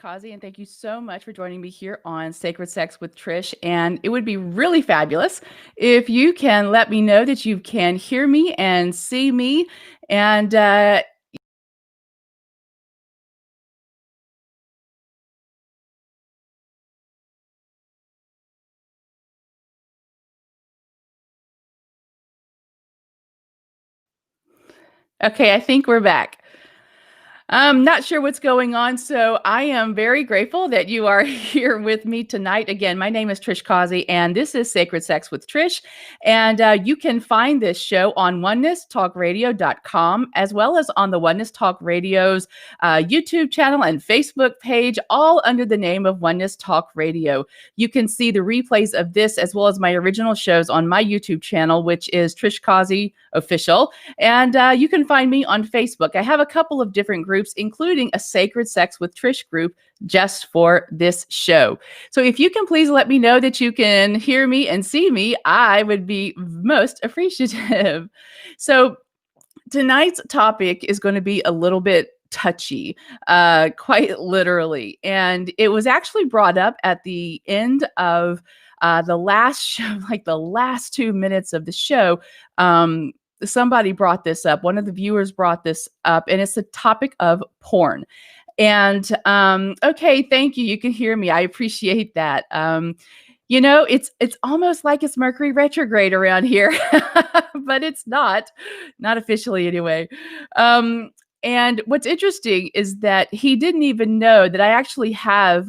Causey, and thank you so much for joining me here on Sacred Sex with Trish. And it would be really fabulous if you can let me know that you can hear me and see me. And okay, I think we're back. I'm not sure what's going on, so I am very grateful that you are here with me tonight. Again, my name is Trish Causey, and this is Sacred Sex with Trish. And you can find this show on onenesstalkradio.com, as well as on the Oneness Talk Radio's YouTube channel and Facebook page, all under the name of Oneness Talk Radio. You can see the replays of this, as well as my original shows, on my YouTube channel, which is Trish Causey Official. And you can find me on Facebook. I have a couple of different groups, including a Sacred Sex with Trish group just for this show. So if you can please let me know that you can hear me and see me, I would be most appreciative. So tonight's topic is going to be a little bit touchy, quite literally. And it was actually brought up at the end of the last show, like the last 2 minutes of the show. Somebody brought this up. One of the viewers brought this up, and it's the topic of porn. And okay, thank you. You can hear me. I appreciate that. It's almost like it's Mercury retrograde around here, but it's not officially anyway. And what's interesting is that he didn't even know that I actually have.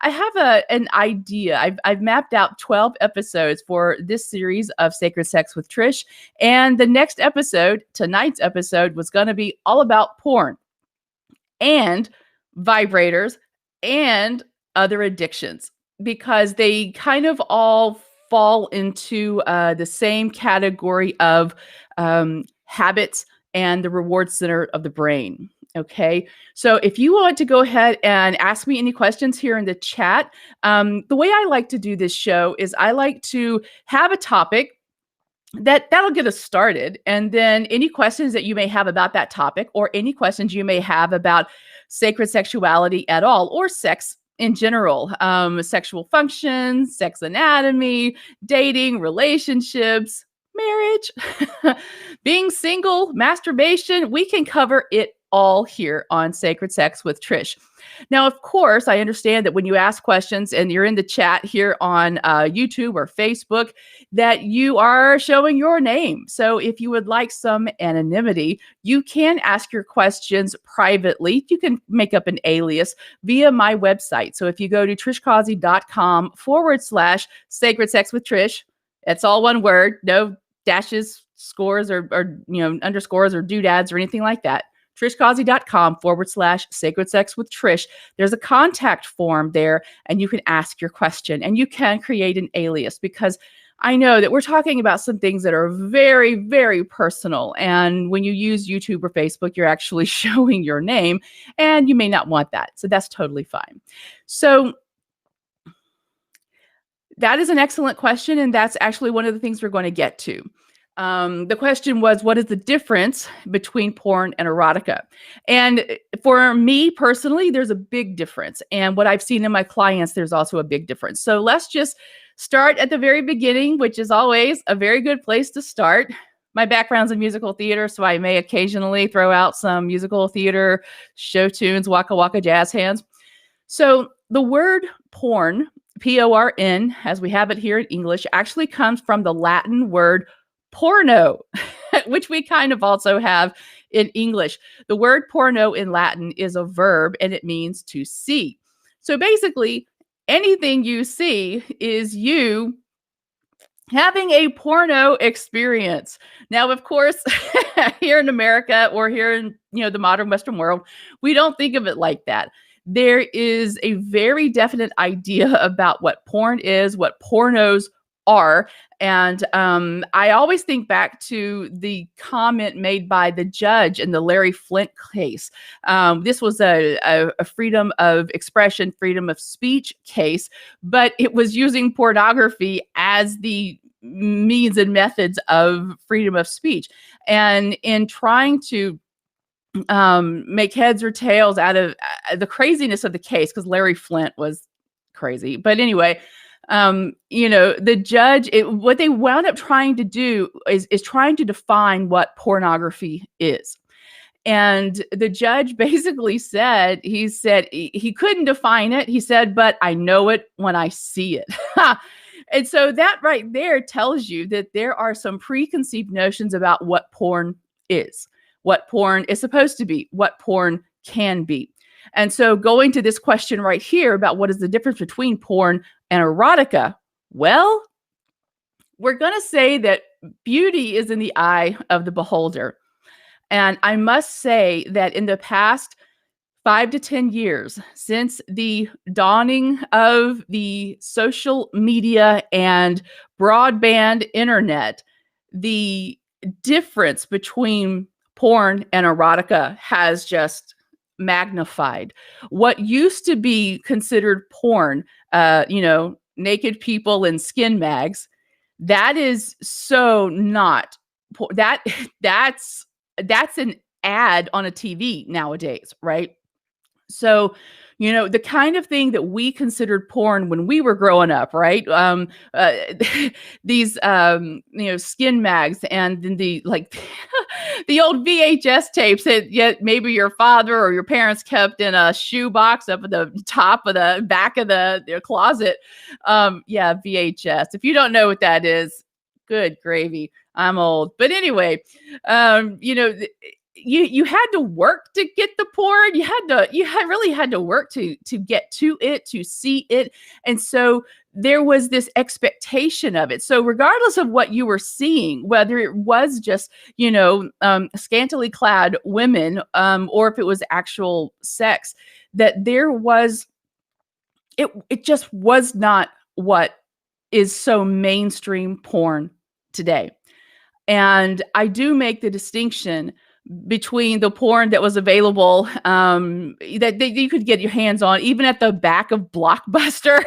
I have an idea. I've mapped out 12 episodes for this series of Sacred Sex with Trish. And the next episode, tonight's episode, was going to be all about porn and vibrators and other addictions, because they kind of all fall into the same category of habits and the reward center of the brain. Okay, so if you want to go ahead and ask me any questions here in the chat, the way I like to do this show is I like to have a topic that'll get us started. And then any questions that you may have about that topic, or any questions you may have about sacred sexuality at all, or sex in general, sexual functions, sex anatomy, dating, relationships, marriage, being single, masturbation, we can cover it all here on Sacred Sex with Trish. Now, of course, I understand that when you ask questions and you're in the chat here on YouTube or Facebook, that you are showing your name. So if you would like some anonymity, you can ask your questions privately. You can make up an alias via my website. So if you go to trishcausey.com/Sacred Sex with Trish, it's all one word, no dashes, scores, or underscores or doodads or anything like that. trishcausey.com/Sacred Sex with Trish. There's a contact form there, and you can ask your question, and you can create an alias, because I know that we're talking about some things that are very, very personal. And when you use YouTube or Facebook, you're actually showing your name, and you may not want that. So that's totally fine. So that is an excellent question, and that's actually one of the things we're going to get to. The question was, what is the difference between porn and erotica? And for me personally, there's a big difference. And what I've seen in my clients, there's also a big difference. So let's just start at the very beginning, which is always a very good place to start. My background's in musical theater, so I may occasionally throw out some musical theater show tunes, waka waka jazz hands. So the word porn, P-O-R-N, as we have it here in English, actually comes from the Latin word porno, which we kind of also have in English. The word porno in Latin is a verb, and it means to see. So basically, anything you see is you having a porno experience. Now, of course, here in America, or here in the modern Western world, we don't think of it like that. There is a very definite idea about what porn is, what pornos are. And I always think back to the comment made by the judge in the Larry Flint case. This was a freedom of expression, freedom of speech case, but it was using pornography as the means and methods of freedom of speech. And in trying to make heads or tails out of the craziness of the case, because Larry Flint was crazy. But anyway, the judge, what they wound up trying to do is trying to define what pornography is. And the judge basically said, he couldn't define it. He said, but I know it when I see it. And so that right there tells you that there are some preconceived notions about what porn is, what porn is supposed to be, what porn can be. And so going to this question right here about what is the difference between porn and erotica, well, we're going to say that beauty is in the eye of the beholder. And I must say that in the past 5 to 10 years, since the dawning of the social media and broadband internet, the difference between porn and erotica has just magnified. What used to be considered porn, naked people in skin mags, that is so not that that's an ad on a TV nowadays, right? So, the kind of thing that we considered porn when we were growing up, right? These, skin mags, and then the like, the old VHS tapes that yet maybe your father or your parents kept in a shoebox up at the top of the back of their closet. Yeah, VHS. If you don't know what that is, good gravy. I'm old, but anyway, you had to work to get the porn. You really had to work to get to it, to see it. And so there was this expectation of it. So regardless of what you were seeing, whether it was just, scantily clad women, or if it was actual sex, that there was, it just was not what is so mainstream porn today. And I do make the distinction between the porn that was available, that you could get your hands on, even at the back of Blockbuster.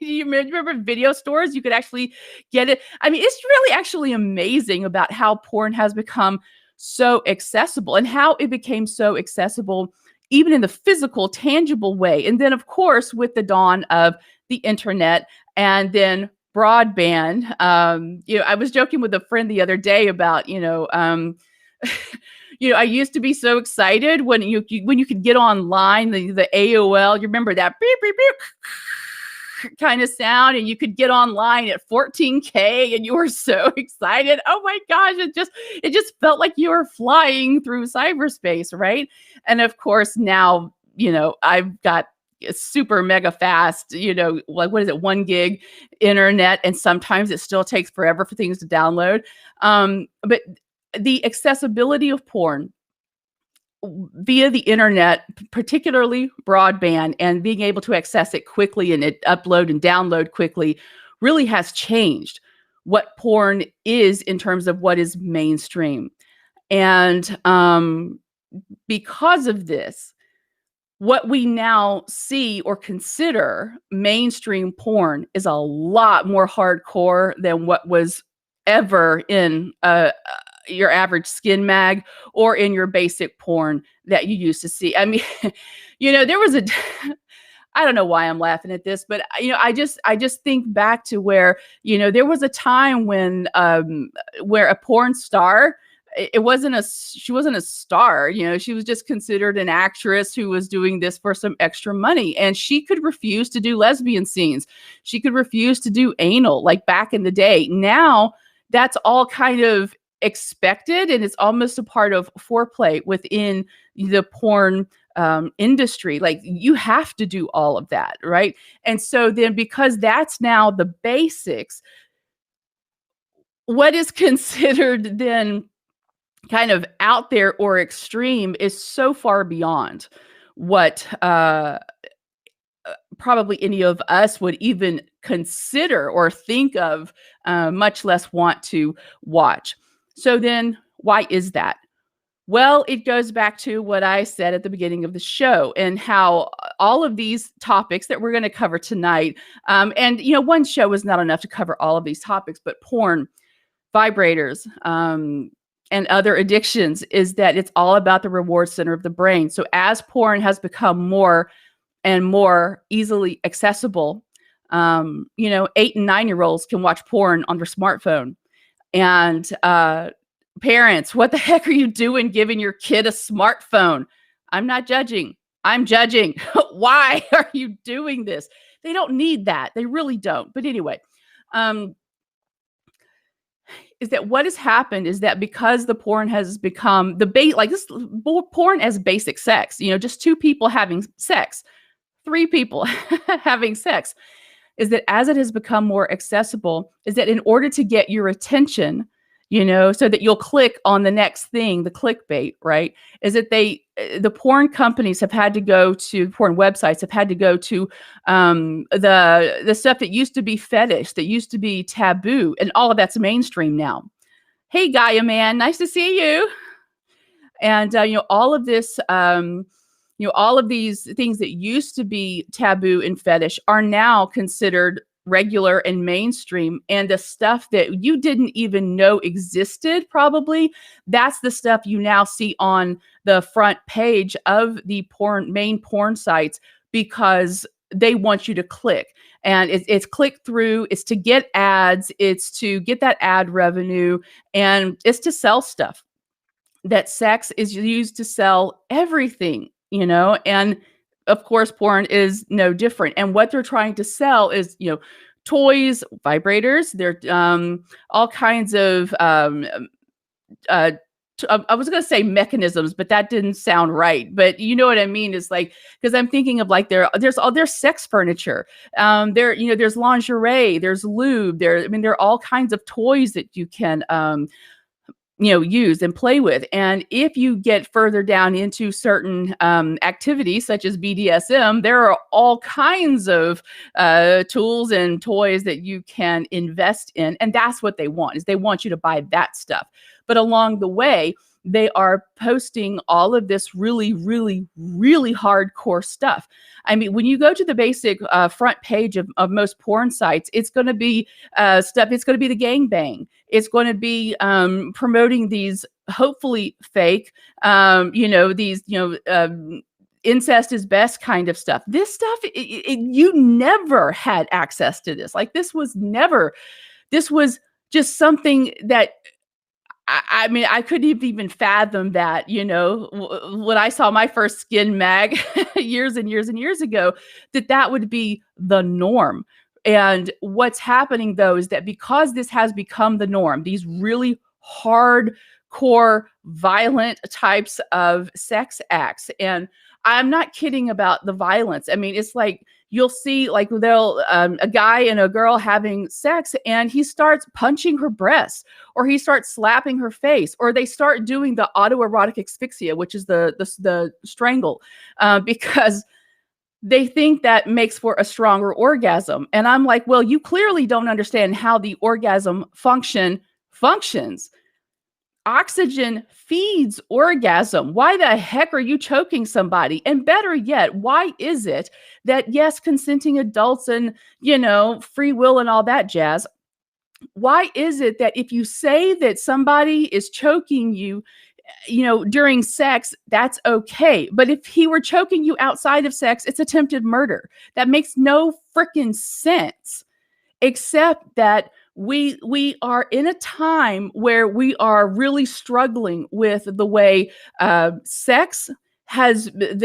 You remember video stores? You could actually get it. I mean, it's really actually amazing about how porn has become so accessible, and how it became so accessible even in the physical, tangible way. And then, of course, with the dawn of the internet and then broadband, I was joking with a friend the other day about, I used to be so excited when you could get online, the AOL. You remember that beep beep beep kind of sound, and you could get online at 14K, and you were so excited. Oh my gosh, it just felt like you were flying through cyberspace, right? And of course now, I've got a super mega fast, like, what is it, 1 gig internet, and sometimes it still takes forever for things to download. But the accessibility of porn via the internet, particularly broadband, and being able to access it quickly and it upload and download quickly, really has changed what porn is in terms of what is mainstream. And because of this, what we now see or consider mainstream porn is a lot more hardcore than what was ever in your average skin mag or in your basic porn that you used to see. I mean, there was I don't know why I'm laughing at this, but I just think back to where, there was a time when where a porn star, she wasn't a star, she was just considered an actress who was doing this for some extra money, and she could refuse to do lesbian scenes. She could refuse to do anal, like back in the day. Now that's all kind of expected, and it's almost a part of foreplay within the porn industry. Like, you have to do all of that, right? And so then, because that's now the basics, what is considered then kind of out there or extreme is so far beyond what probably any of us would even consider or think of, much less want to watch. So then, why is that? Well, it goes back to what I said at the beginning of the show, and how all of these topics that we're going to cover tonight, and one show is not enough to cover all of these topics, but porn, vibrators, and other addictions is that it's all about the reward center of the brain. So as porn has become more and more easily accessible, 8 and 9-year-olds can watch porn on their smartphone. And parents, what the heck are you doing giving your kid a smartphone? I'm not judging. I'm judging. Why are you doing this? They don't need that. They really don't. But anyway, is that what has happened is that because the porn has become like this porn as basic sex, just 2 people having sex, 3 people having sex, is that as it has become more accessible, is that in order to get your attention, so that you'll click on the next thing, the clickbait, right? Is that the porn companies have had to go to porn websites, have had to go to the stuff that used to be fetish, that used to be taboo, and all of that's mainstream now. Hey, Gaia man, nice to see you. And all of this, all of these things that used to be taboo and fetish are now considered regular and mainstream. And the stuff that you didn't even know existed, probably, that's the stuff you now see on the front page of the main porn sites, because they want you to click. And it's click through, it's to get ads, it's to get that ad revenue, and it's to sell stuff. That sex is used to sell everything, and of course, porn is no different. And what they're trying to sell is, toys, vibrators. They're all kinds of, I was going to say mechanisms, but that didn't sound right. But you know what I mean? Is like, because I'm thinking of like there's sex furniture. There's lingerie, there's lube. There are all kinds of toys that you can use and play with. And if you get further down into certain activities such as BDSM, there are all kinds of tools and toys that you can invest in. And that's what they want, is they want you to buy that stuff. But along the way, they are posting all of this really, really, really hardcore stuff. I mean, when you go to the basic front page of most porn sites, it's going to be stuff. It's going to be the gangbang. It's going to be promoting these hopefully fake, incest is best kind of stuff. This stuff, you never had access to this. Like this was just something that, I mean, I couldn't even fathom that, when I saw my first Skin mag years and years and years ago, that would be the norm. And what's happening, though, is that because this has become the norm, these really hardcore, violent types of sex acts, and I'm not kidding about the violence. I mean, it's like, you'll see like they'll a guy and a girl having sex, and he starts punching her breasts, or he starts slapping her face, or they start doing the autoerotic asphyxia, which is the strangle, because they think that makes for a stronger orgasm. And I'm like, well, you clearly don't understand how the orgasm functions. Oxygen feeds orgasm. Why the heck are you choking somebody? And better yet, why is it that, yes, consenting adults and, free will and all that jazz, why is it that if you say that somebody is choking you, during sex, that's okay. But if he were choking you outside of sex, it's attempted murder. That makes no freaking sense, except that we are in a time where we are really struggling with the way the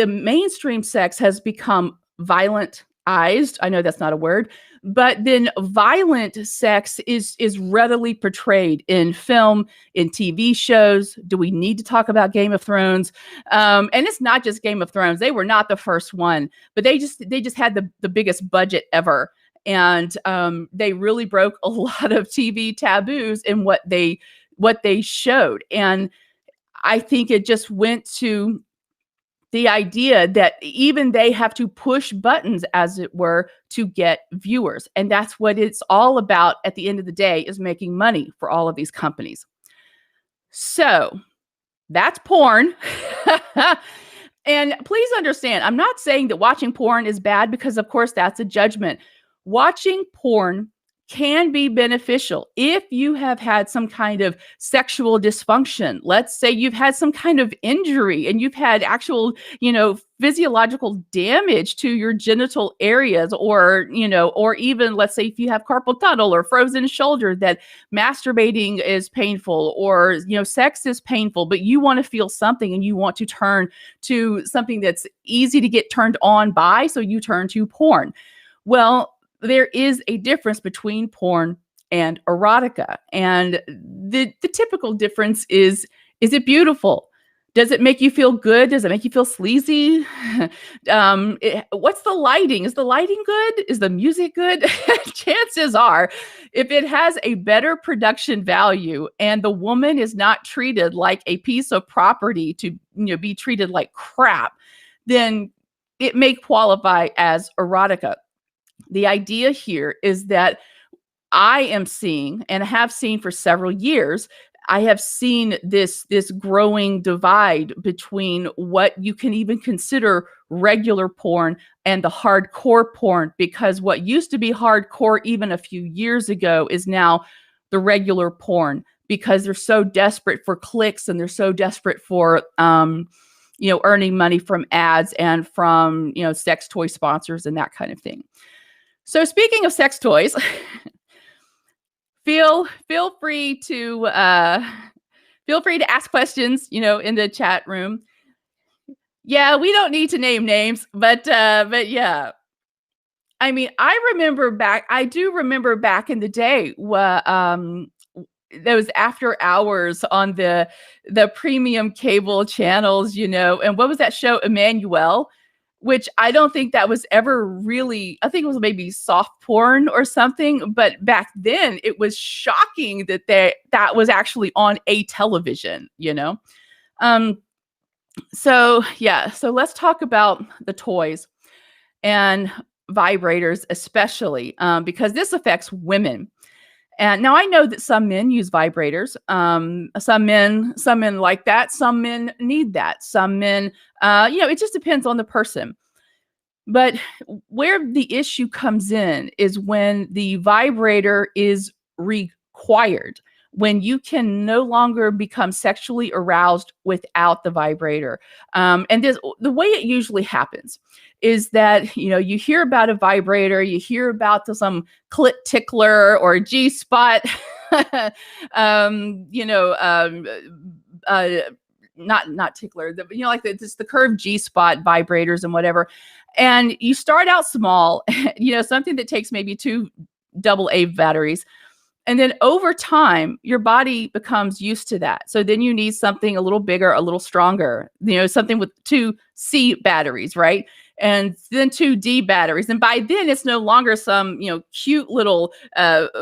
mainstream sex has become violentized. I know that's not a word, but then violent sex is readily portrayed in film, in TV shows. Do we need to talk about Game of Thrones? And it's not just Game of Thrones. They were not the first one, but they just had the biggest budget ever. And they really broke a lot of TV taboos in what they showed. And I think it just went to the idea that even they have to push buttons, as it were, to get viewers. And that's what it's all about at the end of the day, is making money for all of these companies. So that's porn. And please understand, I'm not saying that watching porn is bad, because of course that's a judgment. Watching porn can be beneficial if you have had some kind of sexual dysfunction. Let's say you've had some kind of injury and you've had actual, physiological damage to your genital areas, or, or even let's say if you have carpal tunnel or frozen shoulder, that masturbating is painful, or, sex is painful, but you want to feel something and you want to turn to something that's easy to get turned on by. So you turn to porn. Well, there is a difference between porn and erotica. And the typical difference is it beautiful? Does it make you feel good? Does it make you feel sleazy? What's the lighting? Is the lighting good? Is the music good? Chances are, if it has a better production value and the woman is not treated like a piece of property to be treated like crap, then it may qualify as erotica. The idea here is that I am seeing, and have seen for several years, I have seen this growing divide between what you can even consider regular porn and the hardcore porn, because what used to be hardcore even a few years ago is now the regular porn, because they're so desperate for clicks and they're so desperate for earning money from ads and from sex toy sponsors and that kind of thing. So speaking of sex toys, feel free to ask questions, in the chat room. Yeah, we don't need to name names, but yeah. I mean, I do remember back in the day, those after hours on the premium cable channels, and what was that show, Emmanuel? Which I don't think that was ever really, I think it was maybe soft porn or something. But back then it was shocking that that was actually on a television, So yeah, so let's talk about the toys and vibrators, especially because this affects women. And now I know that some men use vibrators. Some men like that. Some men need that. Some men, it just depends on the person. But where the issue comes in is when the vibrator is required, when you can no longer become sexually aroused without the vibrator. And the way it usually happens is that, you hear about a vibrator, you hear about some clit tickler or G-spot, not tickler, like the curved G-spot vibrators and whatever. And you start out small, something that takes maybe 2 AA batteries. And then over time, your body becomes used to that. So then you need something a little bigger, a little stronger, something with 2 C batteries, right? And then 2 D batteries. And by then it's no longer some, cute little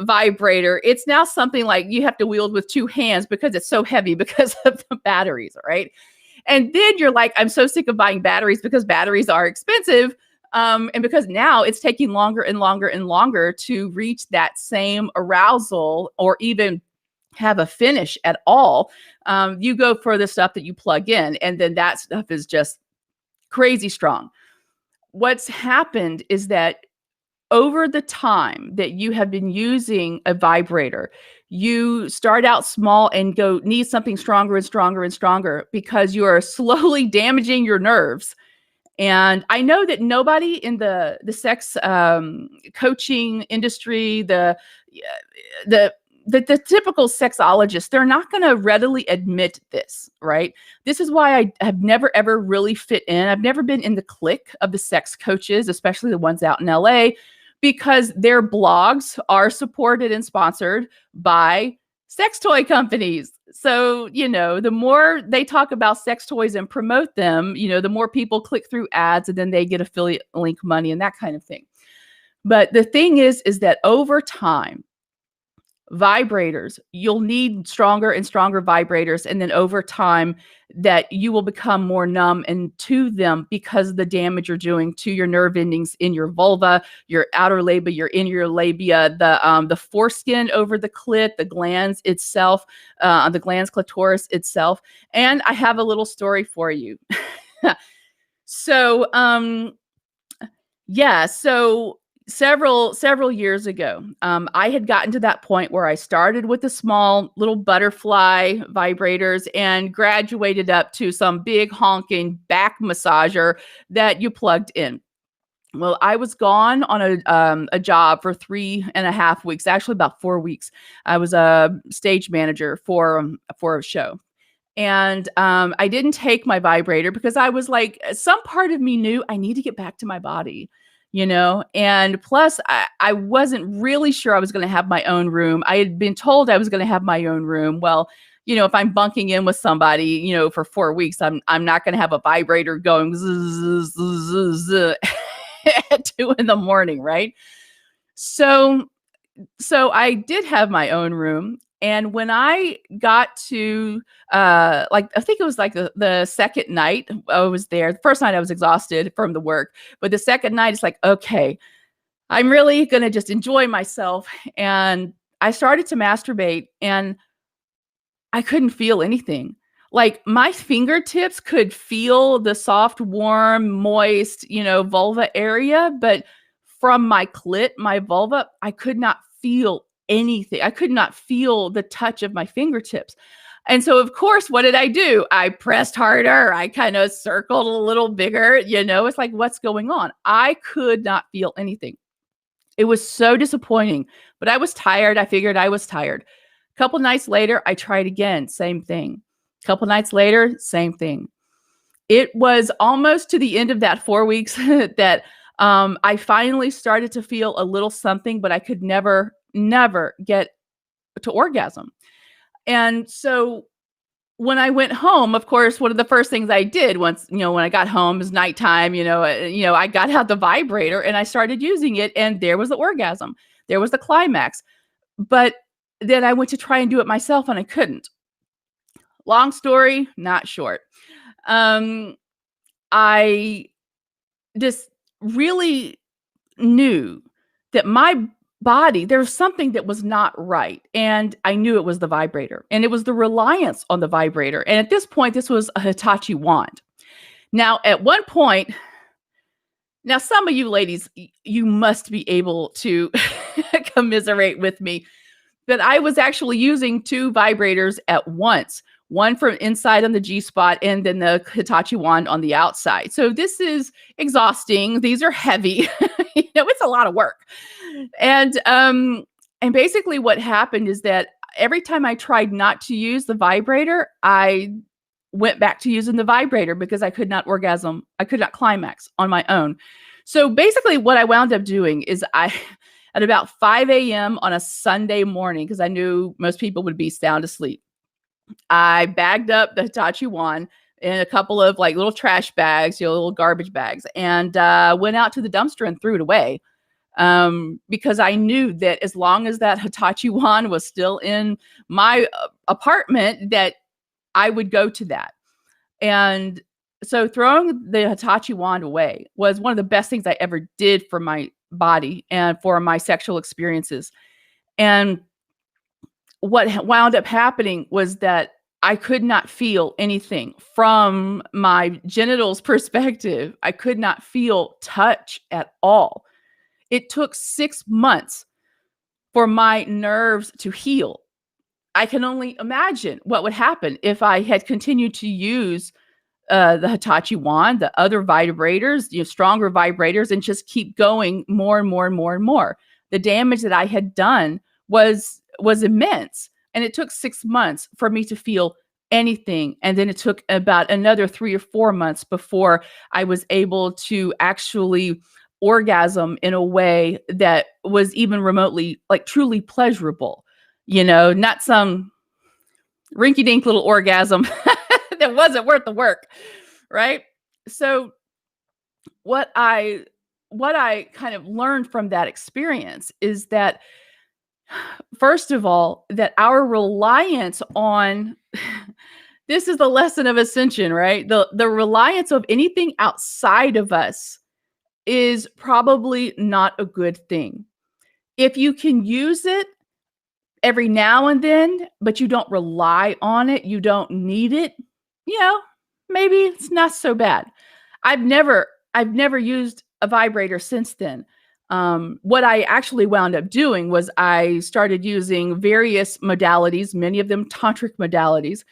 vibrator. It's now something like you have to wield with 2 hands because it's so heavy because of the batteries, right? And then you're like, I'm so sick of buying batteries because batteries are expensive. And because now it's taking longer and longer and longer to reach that same arousal or even have a finish at all. You go for the stuff that you plug in, and then that stuff is just crazy strong. What's happened is that over the time that you have been using a vibrator, you start out small and need something stronger and stronger and stronger because you are slowly damaging your nerves. And I know that nobody in the sex coaching industry, the typical sexologist, they're not going to readily admit this, right? This is why I have never, ever really fit in. I've never been in the clique of the sex coaches, especially the ones out in LA, because their blogs are supported and sponsored by sex toy companies. So, the more they talk about sex toys and promote them, the more people click through ads, and then they get affiliate link money and that kind of thing. But the thing is that over time, vibrators, you'll need stronger and stronger vibrators. And then over time that you will become more numb and to them because of the damage you're doing to your nerve endings in your vulva, your outer labia, your inner labia, the foreskin over the clit, the glands itself, the glans clitoris itself. And I have a little story for you. So, several years ago, I had gotten to that point where I started with the small little butterfly vibrators and graduated up to some big honking back massager that you plugged in. Well, I was gone on a job for 3.5 weeks, actually about 4 weeks. I was a stage manager for a show. And I didn't take my vibrator because I was like, some part of me knew I need to get back to my body, you know? And plus, I wasn't really sure I was going to have my own room. I had been told I was going to have my own room. Well, you know, if I'm bunking in with somebody, you know, for 4 weeks, I'm not going to have a vibrator going zzz, zzz, zzz, at 2 in the morning, right? So I did have my own room. And when I got to like I think it was like the second night I was there. The first night I was exhausted from the work, but the second night it's like, okay, I'm really gonna just enjoy myself. And I started to masturbate and I couldn't feel anything. Like my fingertips could feel the soft, warm, moist, you know, vulva area, but from my clit, my vulva, I could not feel anything. I could not feel the touch of my fingertips. And so, of course, what did I do? I pressed harder. I kind of circled a little bigger. You know, it's like, what's going on? I could not feel anything. It was so disappointing, but I was tired. I figured I was tired. A couple nights later, I tried again, same thing. A couple nights later, same thing. It was almost to the end of that 4 weeks that I finally started to feel a little something, but I could never get to orgasm. And so when I went home, of course, one of the first things I did once, you know, when I got home is nighttime, I got out the vibrator and I started using it and there was the orgasm. There was the climax. But then I went to try and do it myself and I couldn't. Long story, not short. Um, I just really knew that my body, there was something that was not right. And I knew it was the vibrator. And it was the reliance on the vibrator. And at this point, this was a Hitachi wand. Now, at one point, now some of you ladies, you must be able to commiserate with me that I was actually using two vibrators at once, one from inside on the G spot and then the Hitachi wand on the outside. So this is exhausting. These are heavy. It's a lot of work. And basically what happened is that every time I tried not to use the vibrator, I went back to using the vibrator because I could not orgasm. I could not climax on my own. So basically what I wound up doing is at about 5 a.m. on a Sunday morning, because I knew most people would be sound asleep, I bagged up the Hitachi wand in a couple of like little trash bags, little garbage bags, and went out to the dumpster and threw it away. Because I knew that as long as that Hitachi wand was still in my apartment, that I would go to that. And so throwing the Hitachi wand away was one of the best things I ever did for my body and for my sexual experiences. And what wound up happening was that I could not feel anything from my genitals perspective. I could not feel touch at all. It took 6 months for my nerves to heal. I can only imagine what would happen if I had continued to use the Hitachi wand, the other vibrators, stronger vibrators, and just keep going more and more and more and more. The damage that I had done was immense. And it took 6 months for me to feel anything. And then it took about another 3 or 4 months before I was able to actually orgasm in a way that was even remotely, like, truly pleasurable. Not some rinky-dink little orgasm that wasn't worth the work, right? So what I kind of learned from that experience is that, first of all, that our reliance on this is the lesson of Ascension, right? The reliance of anything outside of us is probably not a good thing. If you can use it every now and then, but you don't rely on it, you don't need it, maybe it's not so bad. I've never used a vibrator since then. What I actually wound up doing was I started using various modalities, many of them tantric modalities,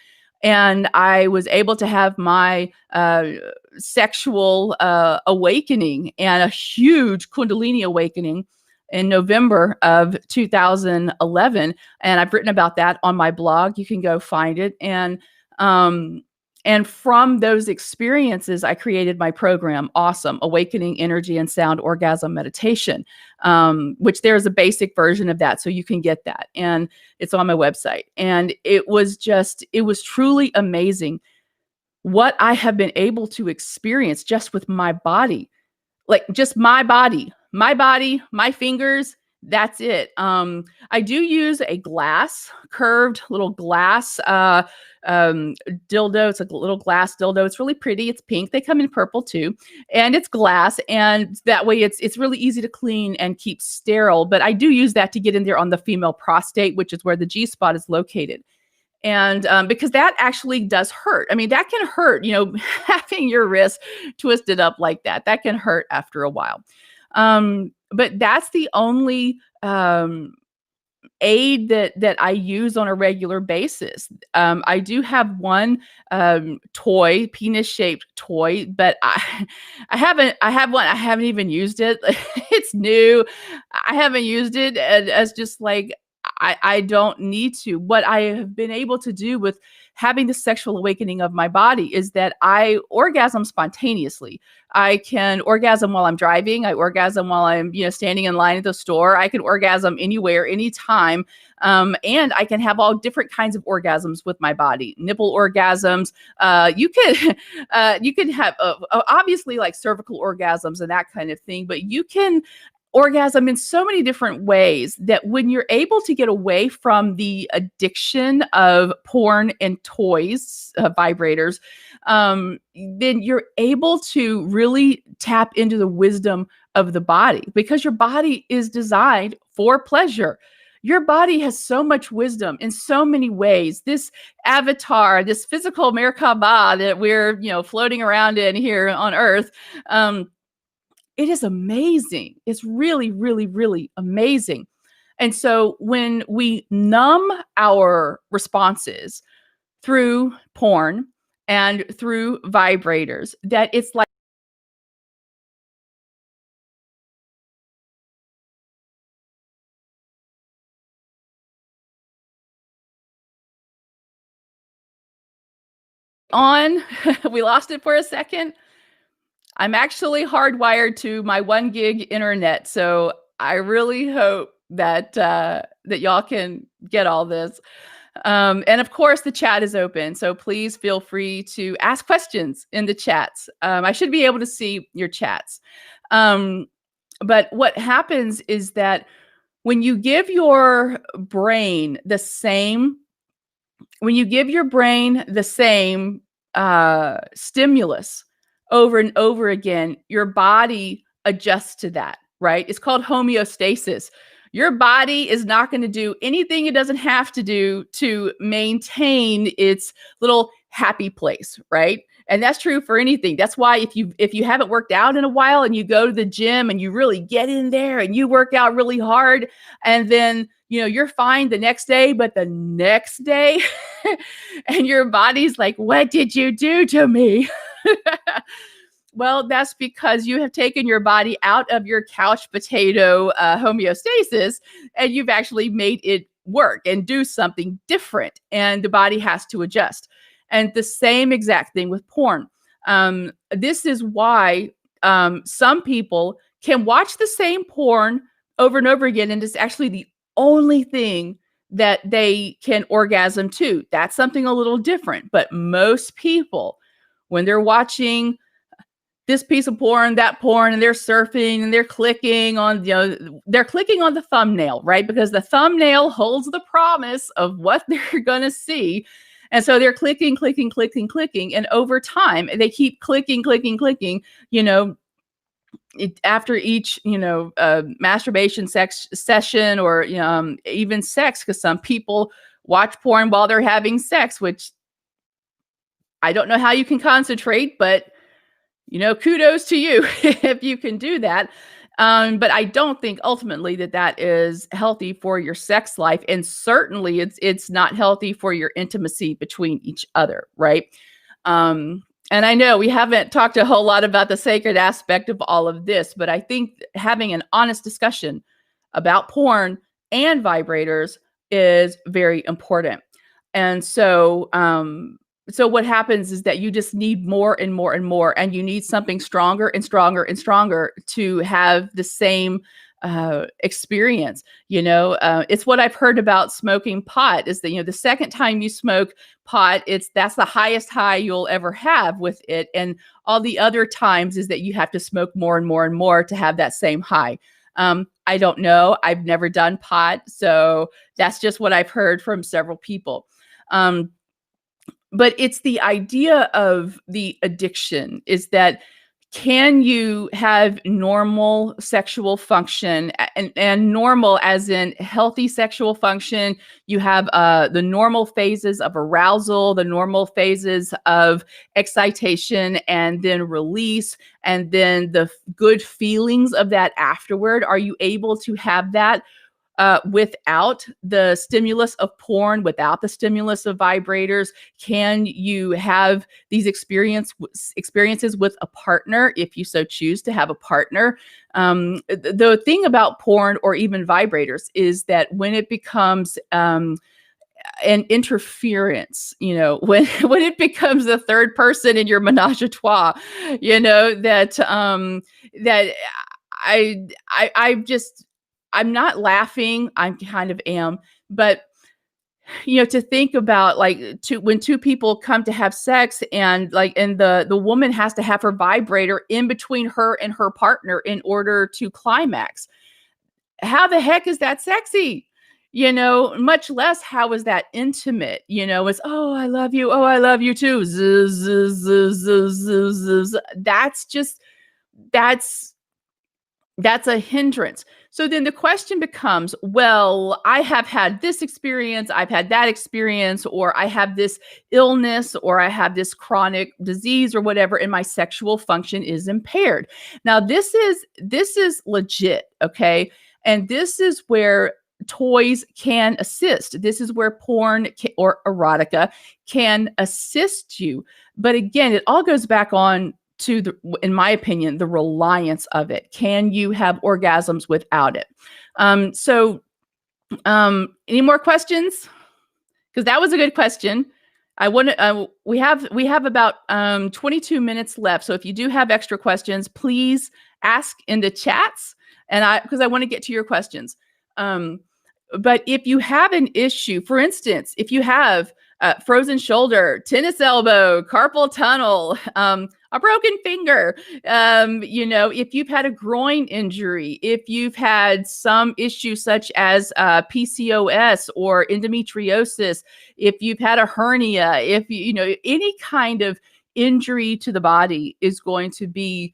and I was able to have my sexual awakening and a huge Kundalini awakening in November of 2011. And I've written about that on my blog. You can go find it. Um, and from those experiences, I created my program, Awesome Awakening Energy and Sound Orgasm Meditation, which there's a basic version of that. So you can get that. And it's on my website. And it was truly amazing what I have been able to experience just with my body, like just my body, my fingers. That's it. I do use a curved little glass dildo. It's like a little glass dildo. It's really pretty. It's pink. They come in purple too, and it's glass. And that way, it's really easy to clean and keep sterile. But I do use that to get in there on the female prostate, which is where the G spot is located. And because that actually does hurt. I mean, that can hurt, having your wrist twisted up like that can hurt after a while. But that's the only aid that I use on a regular basis. I do have one toy, penis-shaped toy, but I haven't even used it. It's new. I haven't used it as just like I don't need to. What I have been able to do with having the sexual awakening of my body is that I orgasm spontaneously. I can orgasm while I'm driving. I orgasm while I'm, standing in line at the store. I can orgasm anywhere, anytime. And I can have all different kinds of orgasms with my body. Nipple orgasms. You can have obviously like cervical orgasms and that kind of thing, but you can orgasm in so many different ways that when you're able to get away from the addiction of porn and toys, vibrators, then you're able to really tap into the wisdom of the body, because your body is designed for pleasure. Your body has so much wisdom in so many ways. This avatar, this physical Merkaba that we're, floating around in here on Earth, it is amazing. It's really, really, really amazing. And so when we numb our responses through porn and through vibrators, that it's like on, we lost it for a second. I'm actually hardwired to my 1 gig internet, so I really hope that that y'all can get all this. And of course, the chat is open, so please feel free to ask questions in the chats. I should be able to see your chats. But what happens is that when you give your brain the same, stimulus over and over again, your body adjusts to that, right? It's called homeostasis. Your body is not going to do anything it doesn't have to do to maintain its little happy place, right? And that's true for anything. That's why if you haven't worked out in a while and you go to the gym and you really get in there and you work out really hard, and then you're fine the next day, but the next day and your body's like, what did you do to me? Well, that's because you have taken your body out of your couch potato homeostasis, and you've actually made it work and do something different. And the body has to adjust. And the same exact thing with porn. This is why some people can watch the same porn over and over again, and it's actually the only thing that they can orgasm to. That's something a little different. But most people, when they're watching this piece of porn, that porn, and they're surfing and they're clicking on, they're clicking on the thumbnail, right? Because the thumbnail holds the promise of what they're going to see. And so they're clicking. And over time, they keep clicking, after each, masturbation session, or, even sex, because some people watch porn while they're having sex, which I don't know how you can concentrate, but kudos to you if you can do that. But I don't think ultimately that is healthy for your sex life. And certainly it's not healthy for your intimacy between each other, right? And I know we haven't talked a whole lot about the sacred aspect of all of this, but I think having an honest discussion about porn and vibrators is very important. And so what happens is that you just need more and more and more, and you need something stronger and stronger and stronger to have the same experience. It's what I've heard about smoking pot is that, the second time you smoke pot, that's the highest high you'll ever have with it. And all the other times is that you have to smoke more and more and more to have that same high. I don't know. I've never done pot. So that's just what I've heard from several people. But it's the idea of the addiction is that can you have normal sexual function and normal as in healthy sexual function? You have the normal phases of arousal, the normal phases of excitation and then release, and then the good feelings of that afterward. Are you able to have that without the stimulus of porn, without the stimulus of vibrators? Can you have these experiences with a partner if you so choose to have a partner? The thing about porn or even vibrators is that when it becomes an interference, when it becomes the third person in your menage a trois, that I'm not laughing. I kind of am, but to think about when two people come to have sex and the woman has to have her vibrator in between her and her partner in order to climax. How the heck is that sexy? Much less how is that intimate? It's, oh, I love you. Oh, I love you too. That's a hindrance. So then the question becomes, well, I have had this experience, I've had that experience, or I have this illness, or I have this chronic disease or whatever, and my sexual function is impaired. Now, this is legit, okay? And this is where toys can assist. This is where porn or erotica can assist you. But again, it all goes back on to in my opinion, the reliance of it. Can you have orgasms without it? Any more questions? Because that was a good question. We have about 22 minutes left. So if you do have extra questions, please ask in the chats, because I want to get to your questions. But if you have an issue, for instance, if you have frozen shoulder, tennis elbow, carpal tunnel, a broken finger, if you've had a groin injury, if you've had some issue such as PCOS or endometriosis, if you've had a hernia, if any kind of injury to the body is going to be,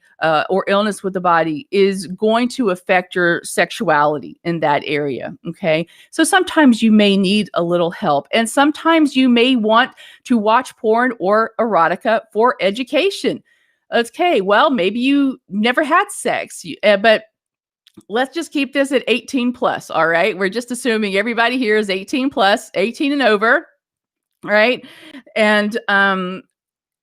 or illness with the body is going to affect your sexuality in that area. Okay. So sometimes you may need a little help, and sometimes you may want to watch porn or erotica for education. Okay. Well, maybe you never had sex, but let's just keep this at 18 plus. All right. We're just assuming everybody here is 18 plus, 18 and over. Right. And,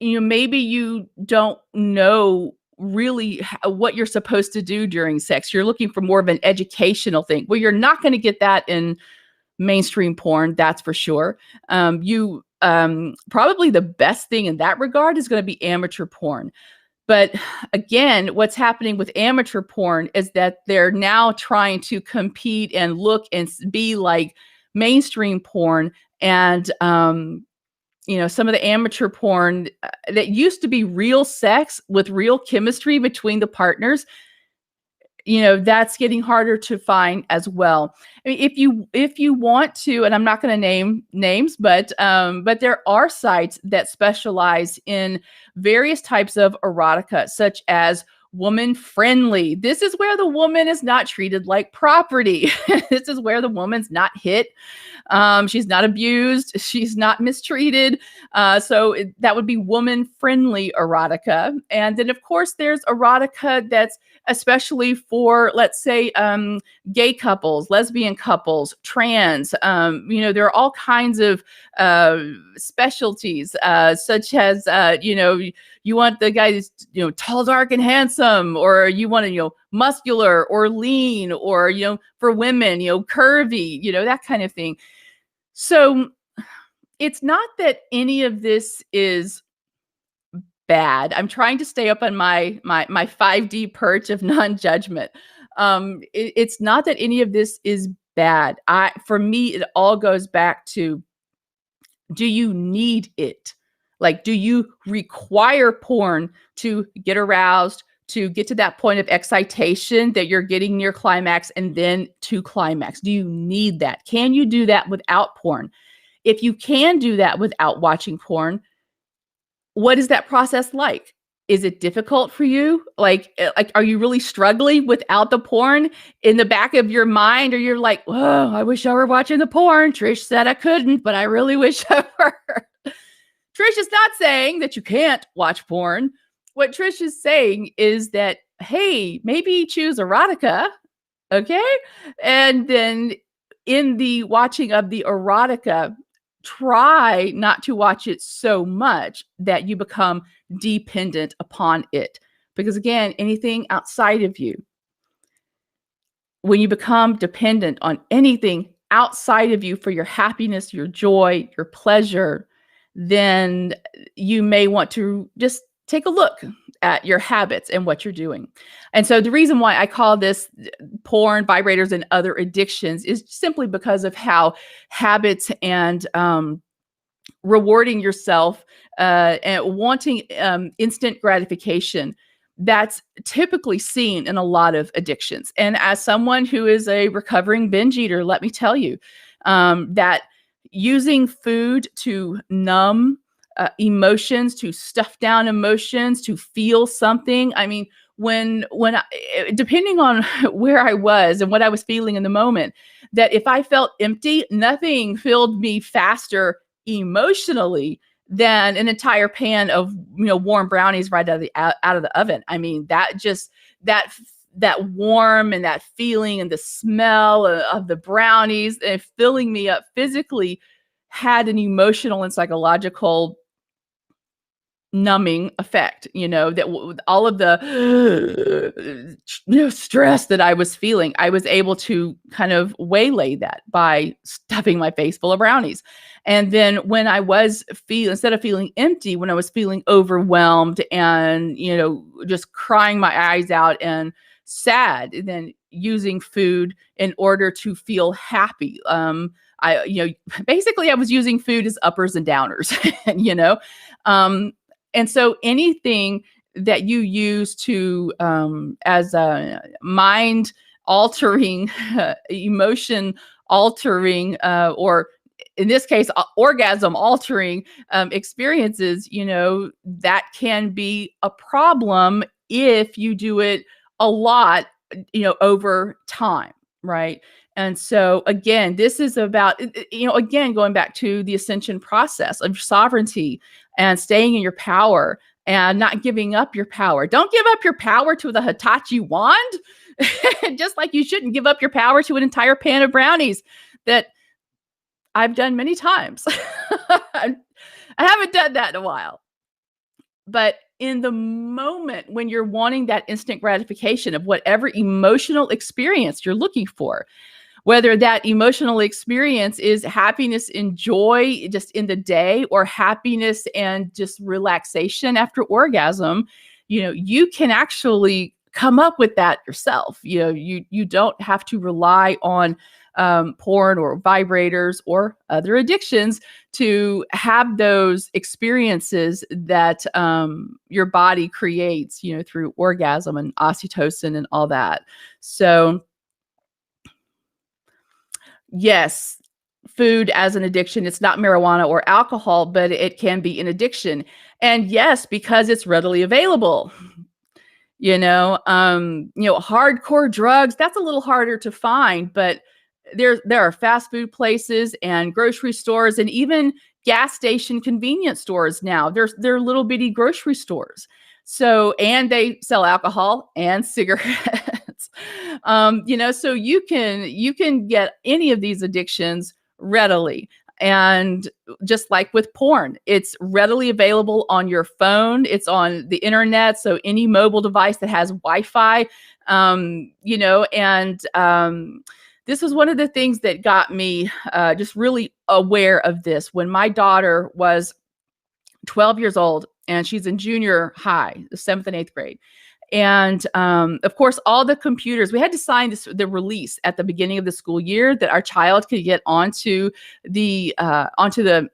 maybe you don't know really what you're supposed to do during sex. You're looking for more of an educational thing. Well, you're not going to get that in mainstream porn, that's for sure. Probably the best thing in that regard is going to be amateur porn. But again, what's happening with amateur porn is that they're now trying to compete and look and be like mainstream porn. And, some of the amateur porn that used to be real sex with real chemistry between the partners, that's getting harder to find as well. I mean, if you want to, and I'm not going to name names, but there are sites that specialize in various types of erotica, such as woman friendly. This is where the woman is not treated like property. This is where the woman's not hit. She's not abused. She's not mistreated. That would be woman-friendly erotica. And then, of course, there's erotica that's especially for, let's say, gay couples, lesbian couples, trans. There are all kinds of specialties, such as, you want the guy who's, tall, dark, and handsome, or you want to, muscular or lean, or, for women, curvy, that kind of thing. So it's not that any of this is bad. I'm trying to stay up on my 5D perch of non-judgment. It's not that any of this is bad. For me, it all goes back to, do you need it? Like, do you require porn to get aroused, to get to that point of excitation that you're getting near climax and then to climax? Do you need that? Can you do that without porn? If you can do that without watching porn, what is that process like? Is it difficult for you? Like, are you really struggling without the porn in the back of your mind? Or you're like, oh, I wish I were watching the porn. Trish said I couldn't, but I really wish I were. Trish is not saying that you can't watch porn. What Trish is saying is that, hey, maybe choose erotica, okay? And then in the watching of the erotica, try not to watch it so much that you become dependent upon it. Because again, anything outside of you, when you become dependent on anything outside of you for your happiness, your joy, your pleasure, then you may want to just take a look at your habits and what you're doing. And so the reason why I call this porn, vibrators, and other addictions is simply because of how habits and rewarding yourself and wanting instant gratification, that's typically seen in a lot of addictions. And as someone who is a recovering binge eater, let me tell you that using food to numb emotions, to stuff down emotions, to feel something. I mean, depending on where I was and what I was feeling in the moment, that if I felt empty, nothing filled me faster emotionally than an entire pan of warm brownies right out of the oven. I mean, that warm and that feeling and the smell of the brownies and filling me up physically had an emotional and psychological numbing effect, that all of the stress that I was feeling, I was able to kind of waylay that by stuffing my face full of brownies. And then when I was instead of feeling empty, when I was feeling overwhelmed and, just crying my eyes out and sad, and then using food in order to feel happy. Basically I was using food as uppers and downers, and so anything that you use to as a mind altering, emotion altering, or in this case, orgasm altering experiences, that can be a problem if you do it a lot, over time, right? And so again, this is about, again, going back to the ascension process of sovereignty and staying in your power and not giving up your power. Don't give up your power to the Hitachi wand, just like you shouldn't give up your power to an entire pan of brownies that I've done many times. I haven't done that in a while. But in the moment when you're wanting that instant gratification of whatever emotional experience you're looking for, whether that emotional experience is happiness and joy just in the day, or happiness and just relaxation after orgasm, you can actually come up with that yourself. You don't have to rely on porn or vibrators or other addictions to have those experiences that your body creates, through orgasm and oxytocin and all that. So yes, food as an addiction. It's not marijuana or alcohol, but it can be an addiction. And yes, because it's readily available. Hardcore drugs, that's a little harder to find, but there are fast food places and grocery stores and even gas station convenience stores now. They're little bitty grocery stores. So, and they sell alcohol and cigarettes. So you can get any of these addictions readily. And just like with porn, it's readily available on your phone. It's on the internet. So any mobile device that has Wi-Fi, this was one of the things that got me just really aware of this when my daughter was 12 years old and she's in junior high, the 7th and 8th grade. And of course, all the computers, we had to sign the release at the beginning of the school year that our child could get onto the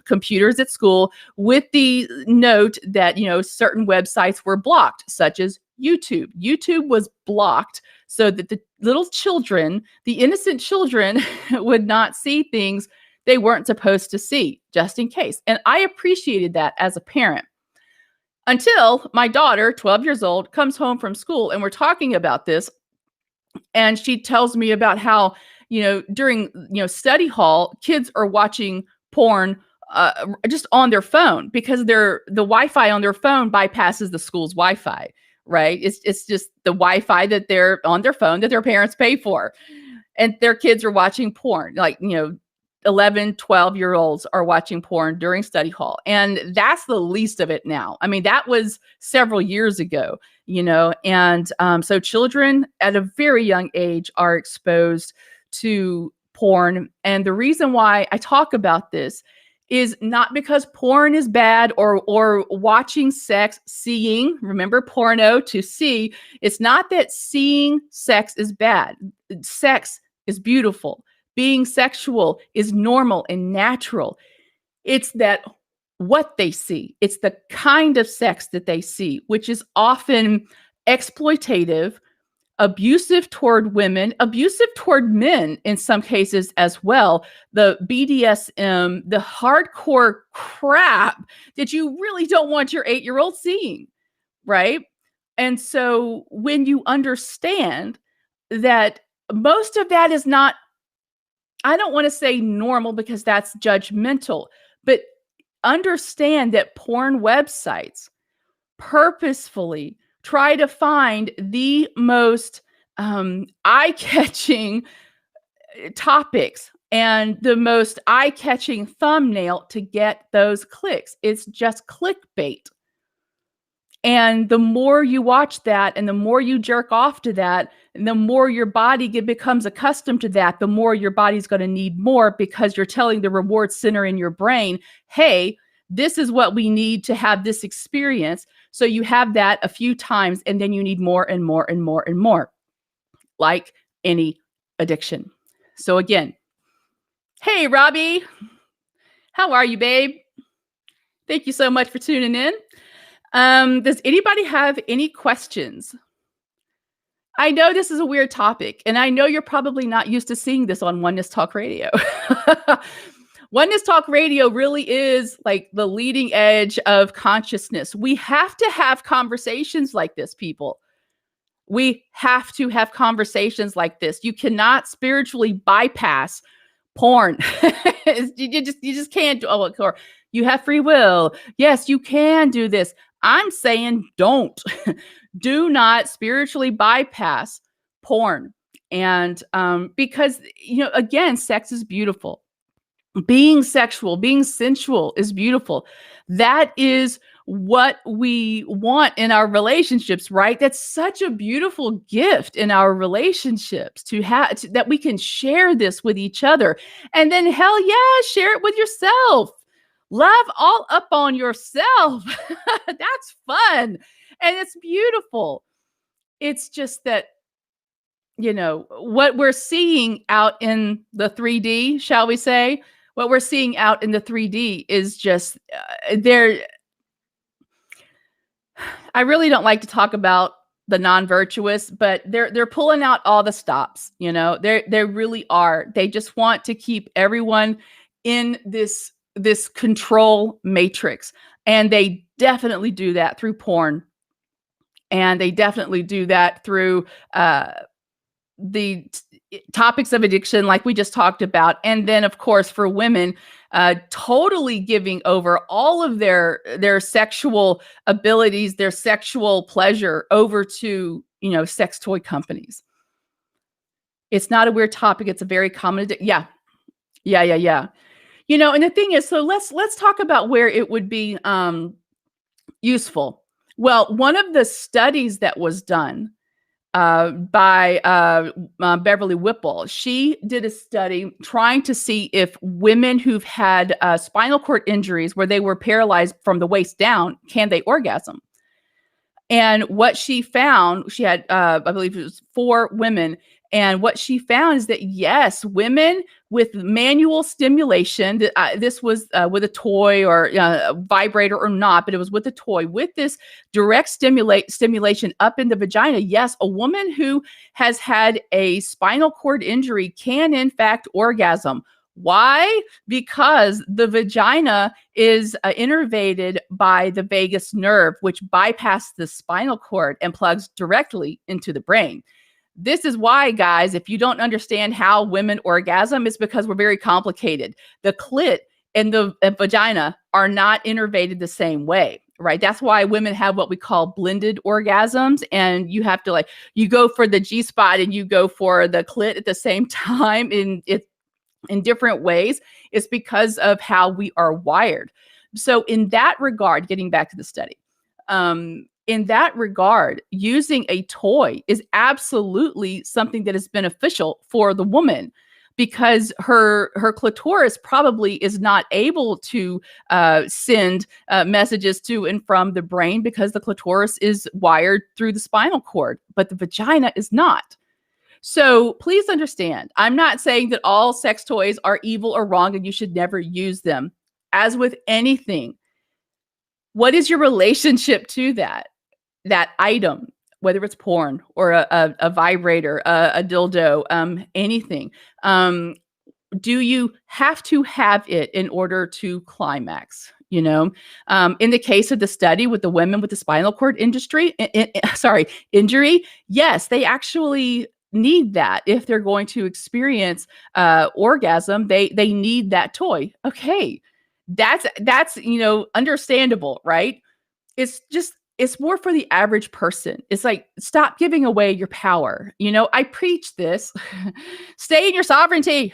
computers at school with the note that, certain websites were blocked, such as YouTube. YouTube was blocked so that the little children, the innocent children, would not see things they weren't supposed to see, just in case. And I appreciated that as a parent. Until my daughter, 12 years old, comes home from school and we're talking about this. And she tells me about how, during, study hall, kids are watching porn just on their phone because the Wi-Fi on their phone bypasses the school's Wi-Fi, right? It's just the Wi-Fi that they're on their phone that their parents pay for. And their kids are watching porn, 11, 12-year-olds are watching porn during study hall. And that's the least of it now. I mean, that was several years ago, and so children at a very young age are exposed to porn. And the reason why I talk about this is not because porn is bad or watching sex, seeing, remember porno, to see. It's not that seeing sex is bad. Sex is beautiful. Being sexual is normal and natural. It's that what they see. It's the kind of sex that they see, which is often exploitative, abusive toward women, abusive toward men in some cases as well. The BDSM, the hardcore crap that you really don't want your 8-year-old seeing, right? And so when you understand that most of that is not, I don't want to say normal because that's judgmental, but understand that porn websites purposefully try to find the most eye-catching topics and the most eye-catching thumbnail to get those clicks. It's just clickbait. And the more you watch that and the more you jerk off to that, and the more your body becomes accustomed to that, the more your body's going to need more because you're telling the reward center in your brain, hey, this is what we need to have this experience. So you have that a few times and then you need more and more and more and more, like any addiction. So again, hey, Robbie, how are you, babe? Thank you so much for tuning in. Does anybody have any questions? I know this is a weird topic, and I know you're probably not used to seeing this on Oneness Talk Radio. Oneness Talk Radio really is like the leading edge of consciousness. We have to have conversations like this, people. We have to have conversations like this. You cannot spiritually bypass porn. you just can't do. Oh, you have free will. Yes, you can do this. I'm saying don't. Do not spiritually bypass porn. And because, again, sex is beautiful. Being sexual, being sensual is beautiful. That is what we want in our relationships, right? That's such a beautiful gift in our relationships to have, that we can share this with each other. And then hell yeah, share it with yourself. Love all up on yourself. That's fun. And it's beautiful. It's just that, what we're seeing out in the 3D, shall we say, what we're seeing out in the 3D is just there. I really don't like to talk about the non-virtuous, but they're pulling out all the stops. They really are. They just want to keep everyone in this control matrix, and they definitely do that through porn. And they definitely do that through the topics of addiction, like we just talked about. And then, of course, for women, totally giving over all of their sexual abilities, their sexual pleasure over to, sex toy companies. It's not a weird topic. It's a very common. Yeah. Yeah. Yeah. Yeah. And the thing is, so let's talk about where it would be useful. Well, one of the studies that was done by Beverly Whipple. She did a study trying to see if women who've had spinal cord injuries where they were paralyzed from the waist down, can they orgasm? And what she found, she had, I believe it was 4 women. And what she found is that, yes, women with manual stimulation, this was with a toy or a vibrator or not, but it was with a toy, with this direct stimulation up in the vagina. Yes, a woman who has had a spinal cord injury can, in fact, orgasm. Why? Because the vagina is innervated by the vagus nerve, which bypasses the spinal cord and plugs directly into the brain. This is why, guys, if you don't understand how women orgasm, it's because we're very complicated. The clit and the vagina are not innervated the same way, right? That's why women have what we call blended orgasms. And you have to you go for the G spot and you go for the clit at the same time in different ways. It's because of how we are wired. So in that regard, getting back to the study, in that regard, using a toy is absolutely something that is beneficial for the woman, because her clitoris probably is not able to send messages to and from the brain, because the clitoris is wired through the spinal cord, but the vagina is not. So please understand, I'm not saying that all sex toys are evil or wrong and you should never use them. As with anything, what is your relationship to that item, whether it's porn or a vibrator, a dildo, anything? Do you have to have it in order to climax? In the case of the study with the women with the spinal cord injury, yes, they actually need that. If they're going to experience orgasm, they need that toy. Okay, that's understandable, right? It's more for the average person. It's like, stop giving away your power. I preach this. Stay in your sovereignty.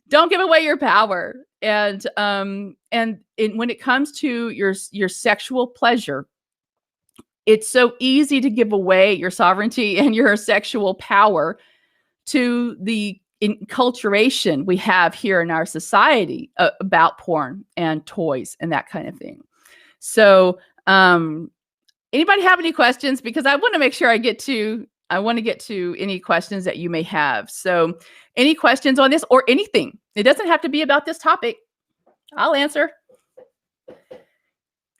Don't give away your power. And when it comes to your sexual pleasure, it's so easy to give away your sovereignty and your sexual power to the enculturation we have here in our society about porn and toys and that kind of thing. So, anybody have any questions? Because I want to make sure I get to any questions that you may have. So, any questions on this or anything? It doesn't have to be about this topic. I'll answer.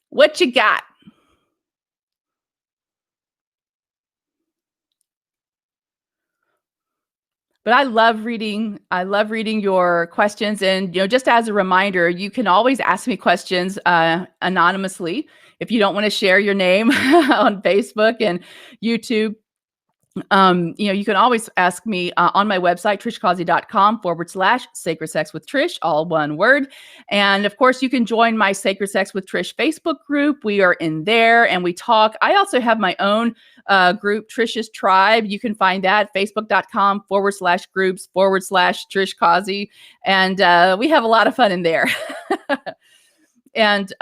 What you got? But I love reading your questions. And, just as a reminder, you can always ask me questions anonymously if you don't want to share your name on Facebook and YouTube. You can always ask me on my website, trishcausey.com/Sacred Sex with Trish, all one word. And of course, you can join my Sacred Sex with Trish Facebook group. We are in there and we talk. I also have my own group, Trish's Tribe. You can find that facebook.com/groups/Trish Causey. And we have a lot of fun in there. And,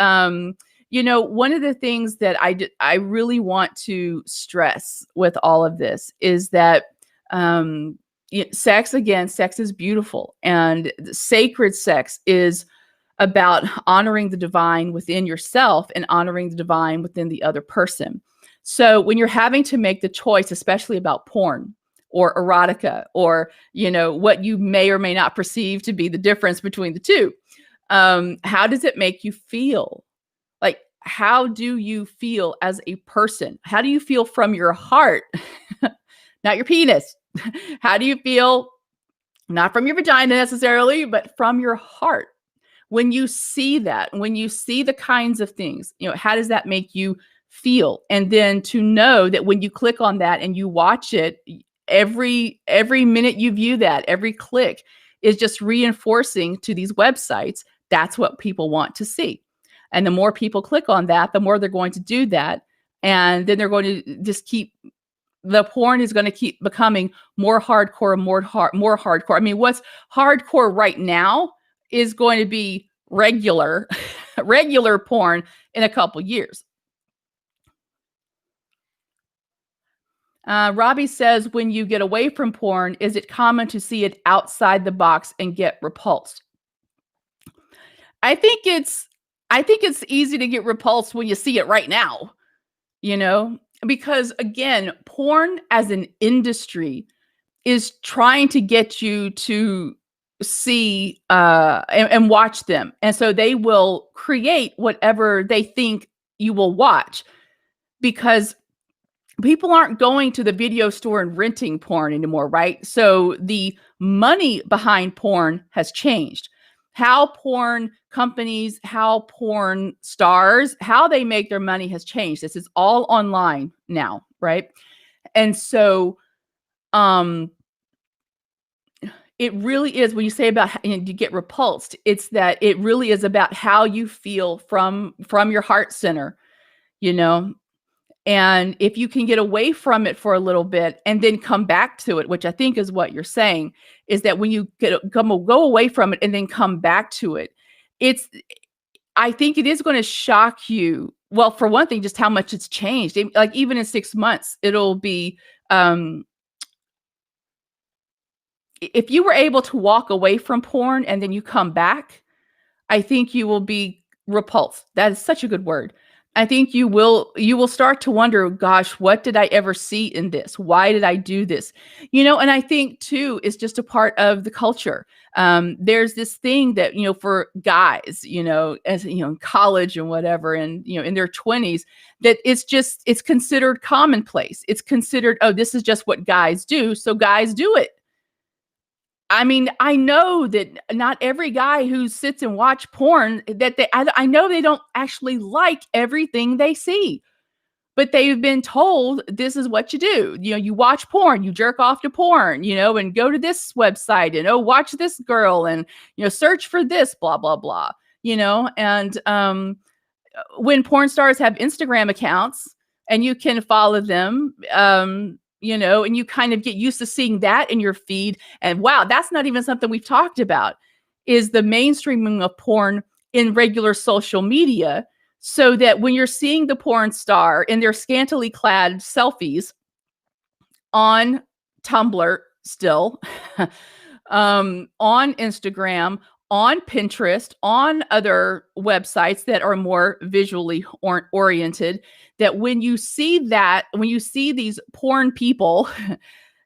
one of the things that I really want to stress with all of this is that sex is beautiful, and sacred sex is about honoring the divine within yourself and honoring the divine within the other person. So when you're having to make the choice, especially about porn or erotica or, what you may or may not perceive to be the difference between the two, how does it make you feel? Like, how do you feel as a person? How do you feel from your heart? Not your penis. How do you feel, not from your vagina necessarily, but from your heart? When you see that, when you see the kinds of things, how does that make you feel. And then to know that when you click on that and you watch it, every minute you view that, every click is just reinforcing to these websites that's what people want to see. And the more people click on that, the more they're going to do that. And then they're going to just keep, the porn is going to keep becoming more hardcore, more hardcore. I mean, what's hardcore right now is going to be regular, regular porn in a couple years. Robbie says, when you get away from porn, is it common to see it outside the box and get repulsed? I think it's easy to get repulsed when you see it right now, you know, because again, porn as an industry is trying to get you to see and watch them. And so they will create whatever they think you will watch, because people aren't going to the video store and renting porn anymore, right? So the money behind porn has changed. How porn companies, how porn stars, how they make their money has changed. This is all online now, right? And so it really is, when you say about you get repulsed, it's that it really is about how you feel from your heart center, you know? And if you can get away from it for a little bit and then come back to it, which I think is what you're saying, is that when you go away from it and then come back to it, I think it is going to shock you. Well, for one thing, just how much it's changed. Like even in 6 months, it'll be, if you were able to walk away from porn and then you come back, I think you will be repulsed. That is such a good word. I think you will start to wonder, gosh, what did I ever see in this? Why did I do this? You know, and I think too, it's just a part of the culture. There's this thing that, you know, for guys, you know, as you know, in college and whatever, and, you know, in their 20s, that it's considered commonplace. It's considered, oh, this is just what guys do. So guys do it. I mean, I know that not every guy who sits and watch porn, that I know they don't actually like everything they see, but they've been told this is what you do. You know, you watch porn, you jerk off to porn, you know, and go to this website and, oh, watch this girl and, you know, search for this, blah, blah, blah, you know, and when porn stars have Instagram accounts and you can follow them, you know, and you kind of get used to seeing that in your feed. And wow, that's not even something we've talked about, is the mainstreaming of porn in regular social media. So that when you're seeing the porn star in their scantily clad selfies on Tumblr still, on Instagram, on Pinterest, on other websites that are more visually oriented, that when you see these porn people,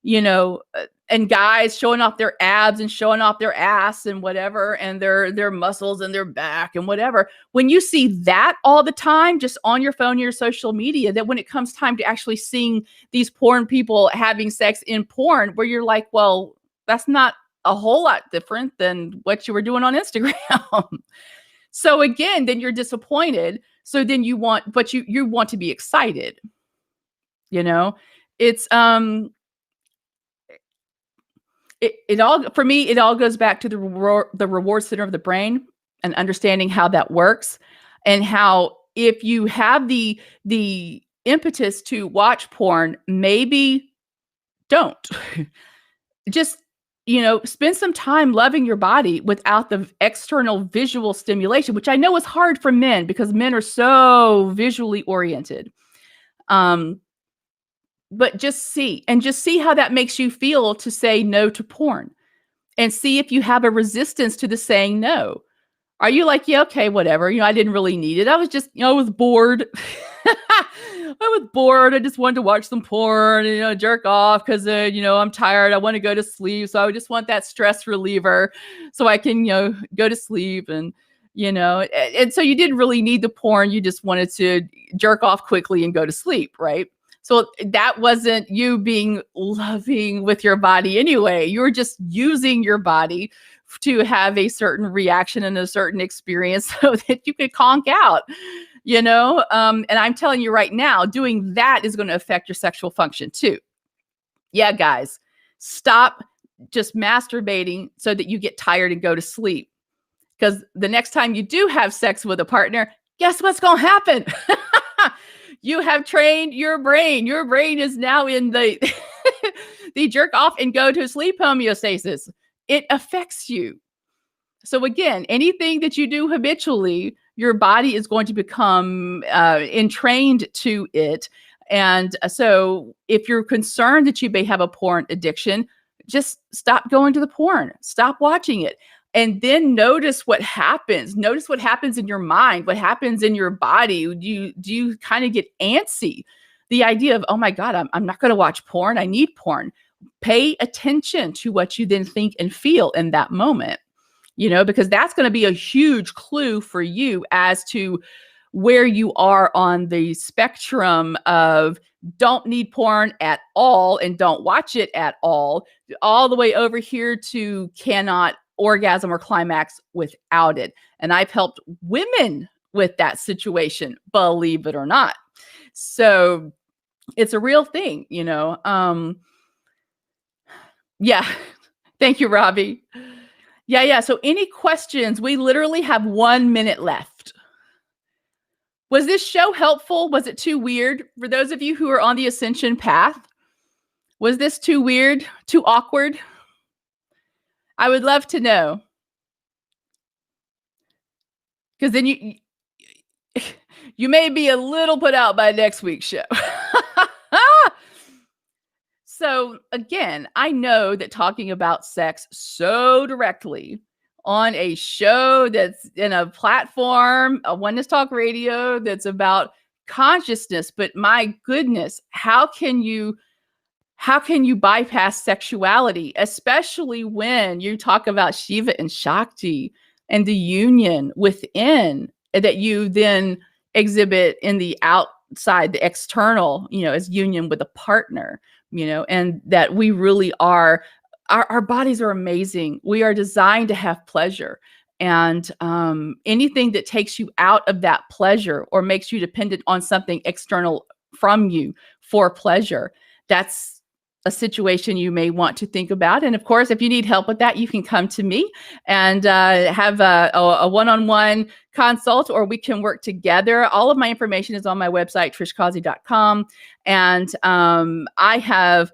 you know, and guys showing off their abs and showing off their ass and whatever, and their muscles and their back and whatever, when you see that all the time, just on your phone, your social media, that when it comes time to actually seeing these porn people having sex in porn, where you're like, well, that's not a whole lot different than what you were doing on Instagram. So again, then you're disappointed. So then you want to be excited. You know, it's it all, for me, it all goes back to the reward center of the brain and understanding how that works, and how if you have the impetus to watch porn, maybe don't. Just, you know, spend some time loving your body without the external visual stimulation, which I know is hard for men because men are so visually oriented. But just see how that makes you feel to say no to porn, and see if you have a resistance to the saying no. Are you like, yeah, okay, whatever. You know, I didn't really need it. I was just, you know, I was bored. I was bored. I just wanted to watch some porn and, you know, jerk off because, you know, I'm tired. I want to go to sleep. So I just want that stress reliever so I can, you know, go to sleep. And, you know, and so you didn't really need the porn. You just wanted to jerk off quickly and go to sleep, right? So that wasn't you being loving with your body anyway. You were just using your body to have a certain reaction and a certain experience so that you could conk out. And I'm telling you right now, doing that is going to affect your sexual function too. Yeah, guys, stop just masturbating so that you get tired and go to sleep. Because the next time you do have sex with a partner, guess what's going to happen? You have trained your brain. Your brain is now in the the jerk off and go to sleep homeostasis. It affects you. So again, anything that you do habitually, your body is going to become entrained to it. And so if you're concerned that you may have a porn addiction, just stop going to the porn, stop watching it. And then notice what happens. Notice what happens in your mind, what happens in your body. Do you kind of get antsy? The idea of, oh my God, I'm not going to watch porn. I need porn. Pay attention to what you then think and feel in that moment, because that's going to be a huge clue for you as to where you are on the spectrum of don't need porn at all and don't watch it at all the way over here to cannot orgasm or climax without it. And I've helped women with that situation, believe it or not. So it's a real thing, Yeah. Thank you, Robbie. Yeah. So any questions? We literally have 1 minute left. Was this show helpful? Was it too weird? For those of you who are on the Ascension path, was this too weird? Too awkward? I would love to know. Because then you may be a little put out by next week's show. So again, I know that talking about sex so directly on a show that's in a platform, a Oneness Talk Radio that's about consciousness, but my goodness, how can you bypass sexuality, especially when you talk about Shiva and Shakti and the union within that you then exhibit in the outside, the external, as union with a partner, and that we really are, our bodies are amazing. We are designed to have pleasure. And anything that takes you out of that pleasure or makes you dependent on something external from you for pleasure, that's a situation you may want to think about. And of course, if you need help with that, you can come to me and have a one-on-one consult, or we can work together. All of my information is on my website, trishcausey.com. And I have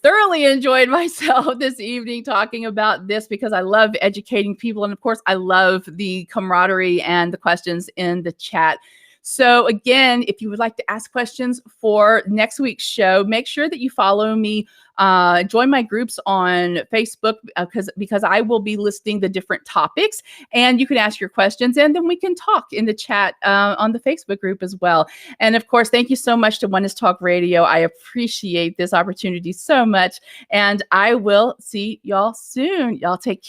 thoroughly enjoyed myself this evening talking about this because I love educating people. And of course, I love the camaraderie and the questions in the chat. So again, if you would like to ask questions for next week's show, make sure that you follow me, join my groups on Facebook because I will be listing the different topics and you can ask your questions and then we can talk in the chat on the Facebook group as well. And of course, thank you so much to Oneness Talk Radio. I appreciate this opportunity so much and I will see y'all soon. Y'all take care.